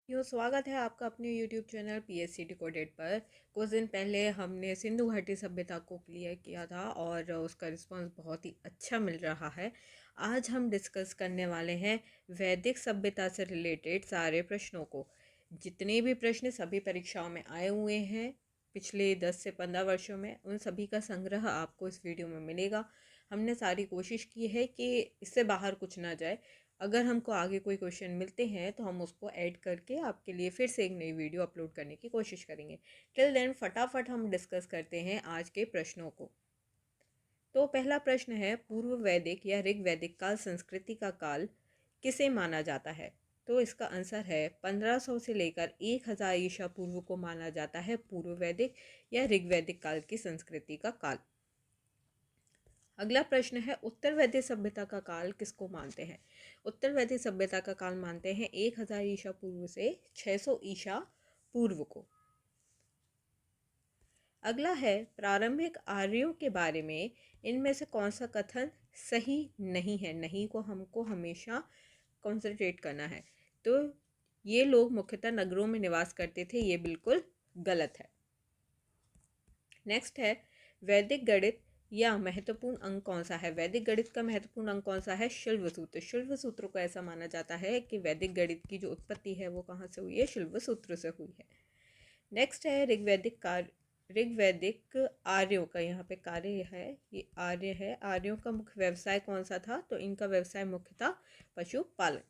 स्वागत है आपका अपने YouTube चैनल PSC डिकोडेड पर। कुछ दिन पहले हमने सिंधु घाटी सभ्यता को क्लियर किया था और उसका रिस्पांस बहुत ही अच्छा मिल रहा है। आज हम डिस्कस करने वाले हैं वैदिक सभ्यता से रिलेटेड सारे प्रश्नों को। जितने भी प्रश्न सभी परीक्षाओं में आए हुए हैं पिछले 10 से 15 वर्षों में, उन सभी का संग्रह आपको इस वीडियो में मिलेगा। हमने सारी कोशिश की है कि इससे बाहर कुछ ना जाए। अगर हमको आगे कोई क्वेश्चन मिलते हैं तो हम उसको ऐड करके आपके लिए फिर से एक नई वीडियो अपलोड करने की कोशिश करेंगे। टिल देन फटाफट हम डिस्कस करते हैं आज के प्रश्नों को। तो पहला प्रश्न है, पूर्व वैदिक या ऋग वैदिक काल संस्कृति का काल किसे माना जाता है? तो इसका आंसर है 1500 से लेकर 1000 ईसा पूर्व को माना जाता है पूर्व वैदिक या ऋग वैदिक काल की संस्कृति का काल। अगला प्रश्न है, उत्तर वैदिक सभ्यता का काल किसको मानते हैं? उत्तर वैदिक सभ्यता का काल मानते हैं 1000 ईसा पूर्व से 600 ईसा पूर्व को। अगला है, प्रारंभिक आर्यों के बारे में इनमें से कौन सा कथन सही नहीं है? नहीं को हमको हमेशा कॉन्सेंट्रेट करना है। तो ये लोग मुख्यतः नगरों में निवास करते थे, ये बिल्कुल गलत है। नेक्स्ट है, वैदिक गणित या महत्वपूर्ण अंक कौन सा है? वैदिक गणित का महत्वपूर्ण अंक कौन सा है? शिल्व सूत्र। शिल्व सूत्र को ऐसा माना जाता है कि वैदिक गणित की जो उत्पत्ति है वो कहाँ से हुई है? शिल्व सूत्र से हुई है। नेक्स्ट है, ऋग्वैदिक आर्यों का, यहाँ पे कार्य है, ये आर्य है। आर्यों का मुख्य व्यवसाय कौन सा था? तो इनका व्यवसाय मुख्यतः पशुपालन।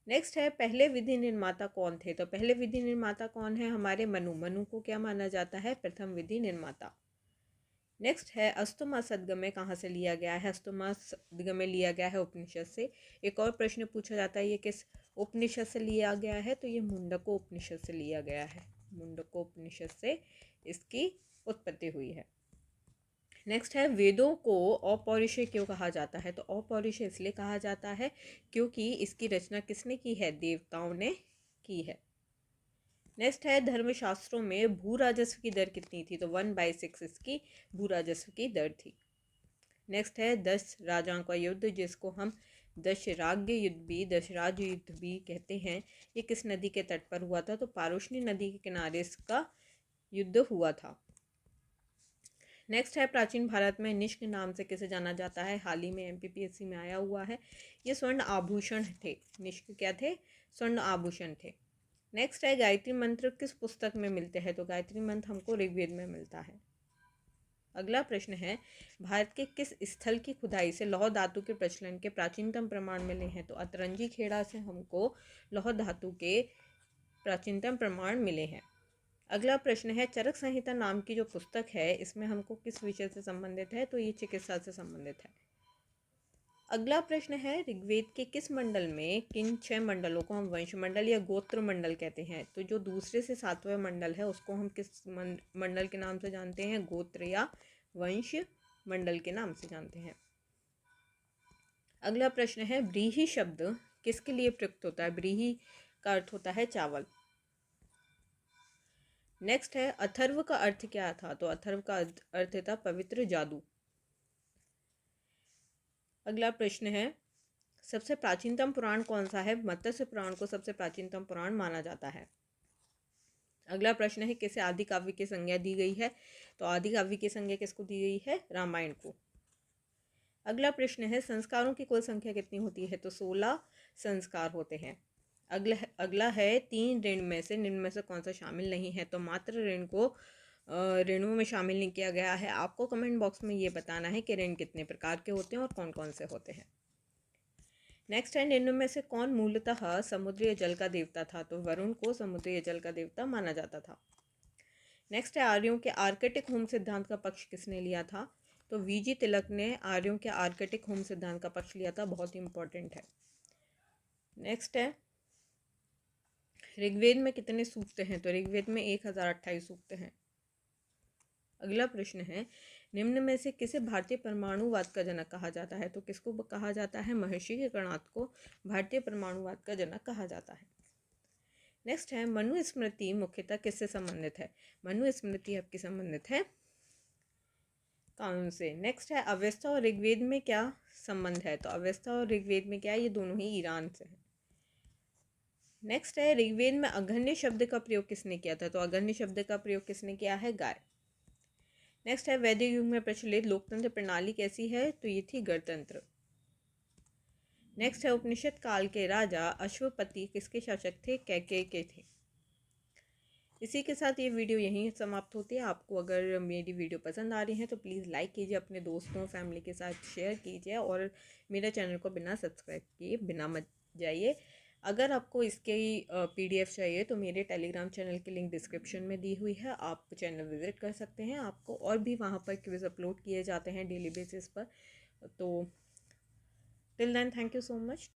नेक्स्ट है, पहले विधि निर्माता कौन थे? तो पहले विधि निर्माता कौन है? हमारे मनु। मनु को क्या माना जाता है? प्रथम विधि निर्माता। नेक्स्ट है, अस्तुमा सदगमय कहाँ से लिया गया है? अस्तुमा सदगमय लिया गया है उपनिषद से। एक और प्रश्न पूछा जाता है, ये किस उपनिषद से लिया गया है? तो ये मुंडको उपनिषद से लिया गया है। मुंडको उपनिषद से इसकी उत्पत्ति हुई है। नेक्स्ट है, वेदों को अपौरुषेय क्यों कहा जाता है? तो अपौरुषेय इसलिए कहा जाता है क्योंकि इसकी रचना किसने की है? देवताओं ने की है। नेक्स्ट है, धर्मशास्त्रों में भू राजस्व की दर कितनी थी? तो 1/6 इसकी भू राजस्व की दर थी। नेक्स्ट है, 10 राजाओं का युद्ध, जिसको हम दशराज्य युद्ध भी कहते हैं, ये किस नदी के तट पर हुआ था? तो पारुष्णी नदी के किनारे इसका युद्ध हुआ था। नेक्स्ट है, प्राचीन भारत में निष्क नाम से किसे जाना जाता है? हाल ही में MPPSC में आया हुआ है। ये स्वर्ण आभूषण थे। निष्क क्या थे? स्वर्ण आभूषण थे। नेक्स्ट है, गायत्री मंत्र किस पुस्तक में मिलते हैं? तो गायत्री मंत्र हमको ऋग्वेद में मिलता है। अगला प्रश्न है, भारत के किस स्थल की खुदाई से लौह धातु के प्रचलन के प्राचीनतम प्रमाण मिले हैं? तो अतरंजी खेड़ा से हमको लौह धातु के प्राचीनतम प्रमाण मिले हैं। अगला प्रश्न है, चरक संहिता नाम की जो पुस्तक है, इसमें हमको किस विषय से संबंधित है? तो ये चिकित्सा से संबंधित है। अगला प्रश्न है, ऋग्वेद के किस मंडल में किन 6 मंडलों को हम वंश मंडल या गोत्र मंडल कहते हैं? तो जो दूसरे से 7वें मंडल है उसको हम किस मंडल के नाम से जानते हैं? गोत्र या वंश मंडल के नाम से जानते हैं। अगला प्रश्न है, व्रीहि शब्द किसके लिए प्रयुक्त होता है? व्रीहि का अर्थ होता है चावल। नेक्स्ट है, अथर्व का अर्थ क्या था? तो अथर्व का अर्थ था पवित्र जादू। अगला प्रश्न है, सबसे प्राचीनतम पुराण कौन सा है? मत्स्य पुराण को सबसे प्राचीनतम पुराण माना जाता है। अगला प्रश्न है, किसे आदि काव्य की संज्ञा दी गई है? तो आदि काव्य की संज्ञा किसको दी गई है? रामायण को। अगला प्रश्न है, संस्कारों की कुल संख्या कितनी होती है? तो 16 संस्कार होते हैं। अगला है, 3 ऋण में से निम्न में से कौन सा शामिल नहीं है? तो मात्र ऋण को ऋणों में शामिल नहीं किया गया है। आपको कमेंट बॉक्स में ये बताना है कि ऋण कितने प्रकार के होते हैं और कौन कौन से होते हैं। नेक्स्ट है, निम्न में से कौन मूलतः समुद्रीय जल का देवता था? तो वरुण को समुद्रीय जल का देवता माना जाता था। नेक्स्ट है, आर्यों के आर्कटिक होम सिद्धांत का पक्ष किसने लिया था? तो VG तिलक ने आर्यों के आर्कटिक होम सिद्धांत का पक्ष लिया था। बहुत ही इंपॉर्टेंट है। नेक्स्ट है, ऋग्वेद में कितने सूक्त हैं? तो ऋग्वेद में 1028 सूक्त हैं। अगला प्रश्न है, निम्न में से किसे भारतीय परमाणुवाद का जनक कहा जाता है? तो किसको कहा जाता है? महर्षि के कर्णाद को भारतीय परमाणुवाद का जनक कहा जाता है। नेक्स्ट है, मनुस्मृति मुख्यतः किससे संबंधित है? मनुस्मृति आपकी संबंधित है कानून से। नेक्स्ट है, अवेस्ता और ऋग्वेद में क्या संबंध है? तो अवेस्ता और ऋग्वेद में क्या है? ये दोनों ही ईरान से है। नेक्स्ट है ऋग्वेद में अग्रण्य शब्द का प्रयोग किसने किया था? तो अग्रण्य शब्द का प्रयोग किसने किया है? गाय। नेक्स्ट है वैदिक युग में प्रचलित लोकतंत्र प्रणाली कैसी है? तो ये थी गणतंत्र। नेक्स्ट है उपनिषद काल के राजा अश्वपति किसके शासक थे? कैकेयी के थे। इसी के साथ ये वीडियो यहीं समाप्त होती है। आपको अगर मेरी वीडियो पसंद आ रही है तो प्लीज़ लाइक कीजिए, अपने दोस्तों फैमिली के साथ शेयर कीजिए और मेरे चैनल को बिना सब्सक्राइब किए बिना मत जाइए। अगर आपको इसके PDF चाहिए तो मेरे टेलीग्राम चैनल की लिंक डिस्क्रिप्शन में दी हुई है, आप चैनल विजिट कर सकते हैं। आपको और भी वहाँ पर क्विज़ अपलोड किए जाते हैं डेली बेसिस पर। तो till then thank you so much.